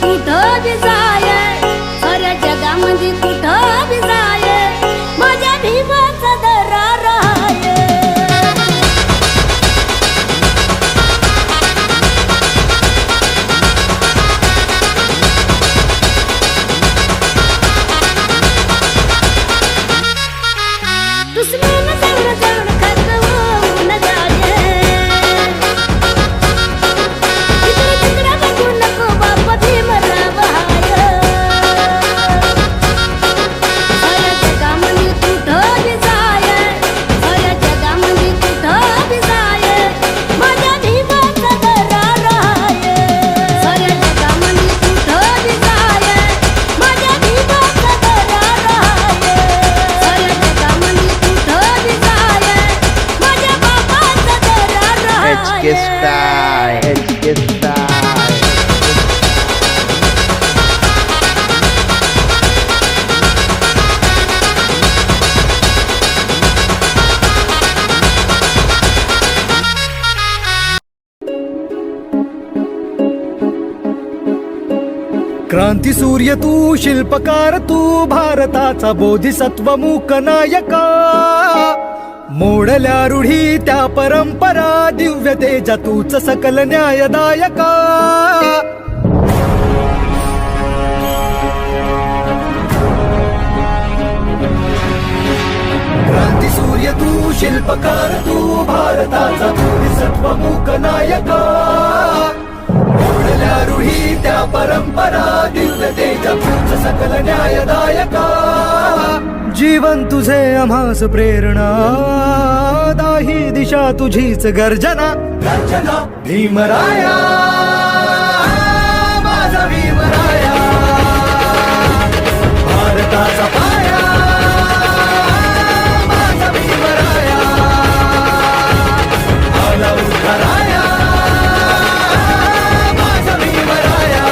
कुठं बी जाय, साऱ्या जगामध्ये कुठं बी जाय, माझ्या भीमाचा दरार आहे. दुश्मन जाऊन जाऊन खतवून जागे, इकडे तिकडे बघू नको बाप भीमराव हाय. साऱ्या जगामध्ये कुठं बी जाय, साऱ्या जगामध्ये कुठं बी जाय, माझ्या भीमाचा दरार आहे. साऱ्या जगामध्ये कुठं बी जाय, माझ्या भीमाचा दरार आहे. साऱ्या जगामध्ये कुठं बी जाय, माझ्या बापाचा दरार आहे. HK Style, HK Style. क्रांती सूर्य तू, शिल्पकार तू, भारताचा बोधिसत्व मूक नायका. मोडल्या रूढी त्या परंपरा, दिव्य तेजा तूच सकल न्यायदायका. क्रांती सूर्य तू, शिल्पकार तू, भारताचा बोधिसत्व मूक नायका. मोडल्या रूढी त्या परंपरा, दिव्य तेजा तूच सकल न्यायदायका. जीवन तुझे आम्हास प्रेरणा, दाही दिशा तुझीच गर्जना. गर्जना भीमराया, माझा भीमराया, भारताचा पाया, माझा भीमराया, आला उद्धाराया, माझा भीमराया.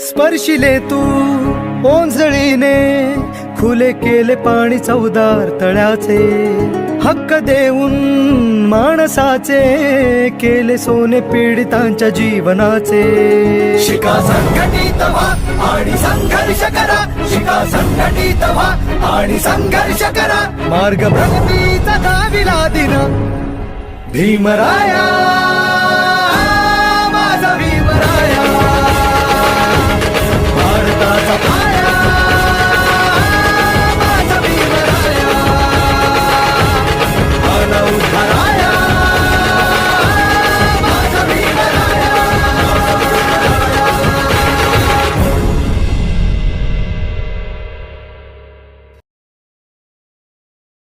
स्पर्शिले तू ओंजळीने, खुले केले पाणी चौदार तळ्याचे. हक्क देऊन माणसाचे, केले सोने पीडितांच्या जीवनाचे. शिका संघटित व्हा आणि संघर्ष करा, शिका संघटित व्हा आणि संघर्ष करा. मार्ग प्रगतीचा दाविला दिन, भीमराया, माझा भीमराया.